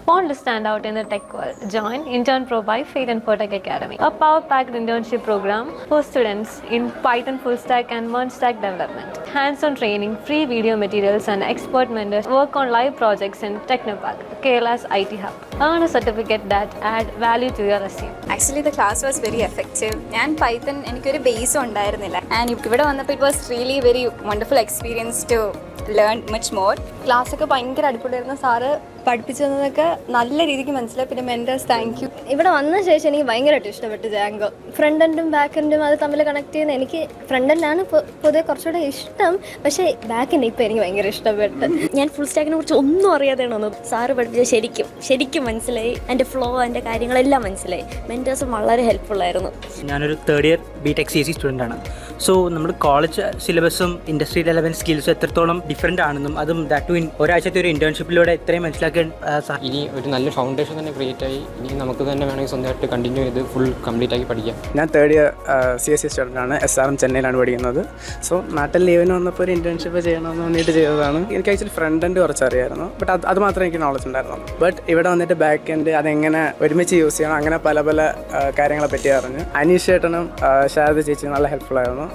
Want to stand out in the tech world? Join Intern Pro by Faith and Tech Academy, a power-packed internship program for students in Python full stack and MERN stack development. Hands-on training, free video materials, and expert mentors work on live projects in Technopark, Kerala's IT hub. Earn a certificate that add value to your resume. Actually, the class was very effective. And Python, എനിക്കൊരു base ഉണ്ടായിരുന്നില്ല. And ഇവിടെ വന്നപ്പോൾ it was really very wonderful experience to learn much more. Class ഒക്കെ ഭയങ്കര അടിപൊളിയായിരുന്നു. Sir പഠിപ്പിച്ചു തന്നതൊക്കെ നല്ല രീതിക്ക് മനസ്സിലായി. പിന്നെ മെൻറ്റേഴ്സ് താങ്ക് യു. ഇവിടെ വന്ന ശേഷം എനിക്ക് ഭയങ്കരമായിട്ട് ഇഷ്ടപ്പെട്ടു ജാങ്കോ. ഫ്രണ്ട് എൻഡും ബാക്ക് എൻഡും അത് തമ്മിൽ കണക്ട് ചെയ്യുന്ന എനിക്ക് ഫ്രണ്ട് എൻഡാണ് പൊതുവെ കുറച്ചുകൂടെ ഇഷ്ടം. പക്ഷേ ബാക്ക് എൻഡ് ഇപ്പോൾ എനിക്ക് ഭയങ്കര ഇഷ്ടപ്പെട്ടു. ഞാൻ ഫുൾ സ്റ്റാക്കിനെ കുറിച്ച് ഒന്നും അറിയാതെയാണ് വന്നത്. സാറ് പഠിപ്പിച്ച ശരിക്കും മനസ്സിലായി. എൻ്റെ ഫ്ലോ എൻ്റെ കാര്യങ്ങളെല്ലാം മനസ്സിലായി. മെൻറ്റേഴ്സും വളരെ ഹെൽപ്ഫുള്ളായിരുന്നു. ഞാനൊരു തേർഡ് ഇയർ ബിടെക് CSE സ്റ്റുഡൻ്റാണ്. സോ നമ്മുടെ കോളേജ് സിലബസും ഇൻഡസ്ട്രി റെലവൻറ്റ് സ്കിൽസും എത്രത്തോളം ഡിഫറെൻ്റ് ആണെന്നും അതും ദാറ്റ് ടു ഒരാഴ്ചത്തെ ഒരു ഇൻറ്റേൺഷിപ്പിലൂടെ ഇത്രയും മനസ്സിലാക്കാൻ ഇനി ഒരു നല്ല ഫൗണ്ടേഷൻ തന്നെ ക്രിയേറ്റ് ആയി ഇനി നമുക്ക് തന്നെ വേണമെങ്കിൽ സ്വന്തമായിട്ട് കണ്ടിന്യൂ ചെയ്ത് ഫുൾ കംപ്ലീറ്റ് ആക്കി പഠിക്കാം. ഞാൻ തേർഡ് ഇയർ CSE സ്റ്റുഡൻ്റാണ്. SRM ചെന്നൈയിലാണ് പഠിക്കുന്നത്. സോ നാട്ടിൽ ലീവിന് വന്നപ്പോൾ ഒരു ഇൻറ്റേൺഷിപ്പ് ചെയ്യണമെന്ന് വേണ്ടിയിട്ട് ചെയ്തതാണ്. എനിക്ക് ആക്ച്വലി ഫ്രണ്ട് എൻഡ് കുറച്ച് അറിയായിരുന്നു. ബട്ട് അത് മാത്രമേ എനിക്ക് നോളജ് ഉണ്ടായിരുന്നു. ബട്ട് ഇവിടെ വന്നിട്ട് ബാക്ക് എൻഡ് അതെങ്ങനെ ഒരുമിച്ച് യൂസ് ചെയ്യണം അങ്ങനെ പല കാര്യങ്ങളെ പറ്റി അറിഞ്ഞ് അനീഷ് ചേട്ടനും ശാരദ ചേച്ചി നല്ല ഹെൽപ്ഫുൾ ആയിരുന്നു.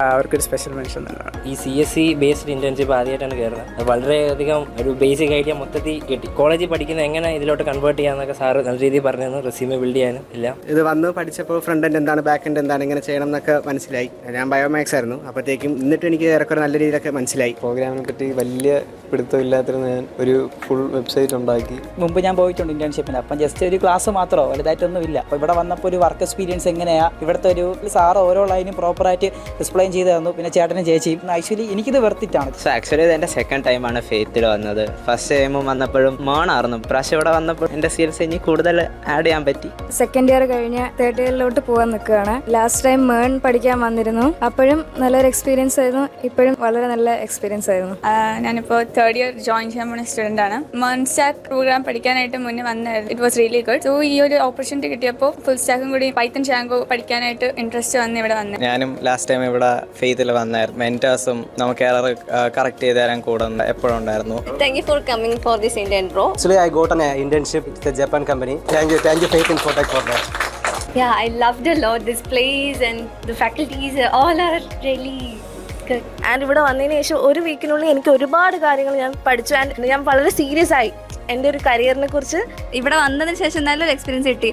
അവർക്കൊരു സ്പെഷ്യൽ മെൻഷൻ തന്നെയാണ്. ഈ CSE ബേസ്ഡ് ഇൻറ്റേൺഷിപ്പ് ആദ്യമായിട്ടാണ് കയറുന്നത്. വളരെയധികം ഒരു ബേസിക് ഐഡിയ മൊത്തത്തിൽ കിട്ടി. കോളേജിൽ പഠിക്കുന്ന എങ്ങനെ ഇതിലോട്ട് കൺവേർട്ട് ചെയ്യാമെന്നൊക്കെ സാറ് നല്ല രീതിയിൽ പറഞ്ഞു തന്നു. റെസ്യൂമെ ബിൽഡ് ചെയ്യാനും എല്ലാം. ഇത് വന്ന് പഠിച്ചപ്പോൾ ഫ്രണ്ട് എൻഡ് എന്താണ് ബാക്ക് എൻഡ് എന്താണ് ഇങ്ങനെ ചെയ്യണം എന്നൊക്കെ മനസ്സിലായി. ഞാൻ ബയോമാക്സ് ആയിരുന്നു. അപ്പോഴത്തേക്കും എന്നിട്ട് എനിക്ക് ഏറെക്കുറെ നല്ല രീതിയിലൊക്കെ മനസ്സിലായി. പ്രോഗ്രാമിനെ പറ്റി വലിയ പിടുത്തമില്ലാത്തിരുന്ന ഞാൻ ഒരു ഫുൾ വെബ്സൈറ്റ് ഉണ്ടാക്കി. മുമ്പ് ഞാൻ പോയിട്ടുണ്ട് ഇൻറ്റേൺഷിപ്പിന്. അപ്പം ജസ്റ്റ് ഒരു ക്ലാസ് മാത്രമോ വലുതായിട്ടൊന്നും ഇല്ല. അപ്പോൾ ഇവിടെ വന്നപ്പോൾ ഒരു വർക്ക് എക്സ്പീരിയൻസ് എങ്ങനെയാണ് ഇവിടുത്തെ ഒരു സാറ് ഓരോ ലൈനും പ്രോപ്പറായിട്ട് എക്സ്പ്ലെയിൻ ചെയ്ത് തന്നു. പിന്നെ ചേട്ടനും ചേച്ചിയും ആക്ച്വലി എനിക്കിത് വെർത്തിട്ടാണ്. സോ ആക്ച്വലി ഇത് എൻ്റെ സെക്കൻഡ് ടൈമാണ് ഫെയ്ത്തിൽ വന്നത്. ഫസ്റ്റ് ടൈമും വന്നപ്പോഴും മോണായിരുന്നു. പ്രാവശ്യം ഇവിടെ വന്നപ്പോൾ എൻ്റെ സ്കിൽസ് ഇനി കൂടുതൽ ആഡ് ചെയ്യാൻ പറ്റി. സെക്കൻഡ് ഇയർ കഴിഞ്ഞ് തേർഡ് ഇയറിലോട്ട് പോകാൻ നിൽക്കുകയാണ്. ലാസ്റ്റ് ടൈം MERN പഠിക്കാൻ വന്നിരുന്നു. അപ്പോഴും നല്ലൊരു എക്സ്പീരിയൻസ് ആയിരുന്നു. ഇപ്പോഴും വളരെ നല്ല എക്സ്പീരിയൻസ് ആയിരുന്നു. ഞാനിപ്പോൾ തേർഡ് ഇയർ ജോയിൻ ചെയ്യാൻ പോകുന്ന സ്റ്റുഡൻ്റ് ആണ്. MERN സ്റ്റാക്ക് പ്രോഗ്രാം പഠിക്കാനായിട്ട് മുന്നേ വന്നായിരുന്നു. It was really good. So ഈ ഒരു ഓപ്പർച്യൂണിറ്റി കിട്ടിയപ്പോൾ ഫുൾ സ്റ്റാക്കും കൂടി പൈത്തൺ ജാങ്കോ പഠിക്കാനായിട്ട് ഇൻട്രസ്റ്റ് വന്ന് ഇവിടെ വന്നത്. ഞാനും ലാസ്റ്റ് ടൈം ഇവിടെ ഫെയ്ത്തിൽ വന്നായിരുന്നു. മെൻറ്റേഴ്സും നമുക്ക് എറർ കറക്റ്റ് ചെയ്ത് തരാൻ കൂടെ എപ്പോഴും ഉണ്ടായിരുന്നു. Thank you for coming for this Indian pro. Actually, I got an internship with a Japan company. Thank you Faith and Tech for that. Yeah, I loved a lot this place and the faculties all are really good. And ഇവിടെ വന്നതിന് ശേഷം ഒരു വീക്കിനുള്ളിൽ എനിക്ക് ഒരുപാട് കാര്യങ്ങൾ ഞാൻ പഠിച്ചു. And ഞാൻ വളരെ സീരിയസ് ആയി എൻ്റെ ഒരു കരിയറിനെ കുറിച്ച്. ഇവിടെ വന്നതിന് ശേഷം നല്ലൊരു എക്സ്പീരിയൻസ് കിട്ടി.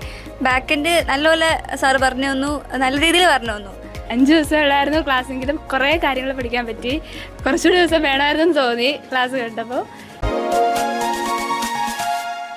ബാക്ക് എൻഡ് നല്ലപോലെ സാറ് പറഞ്ഞു തന്നു. നല്ല രീതിയിൽ പറഞ്ഞു തന്നു. 5 ദിവസം ഉള്ളായിരുന്നു ക്ലാസ്സെങ്കിലും കുറേ കാര്യങ്ങൾ പഠിക്കാൻ പറ്റി. കുറച്ചുകൂടി ദിവസം വേണമായിരുന്നു തോന്നി ക്ലാസ് കേട്ടപ്പോൾ.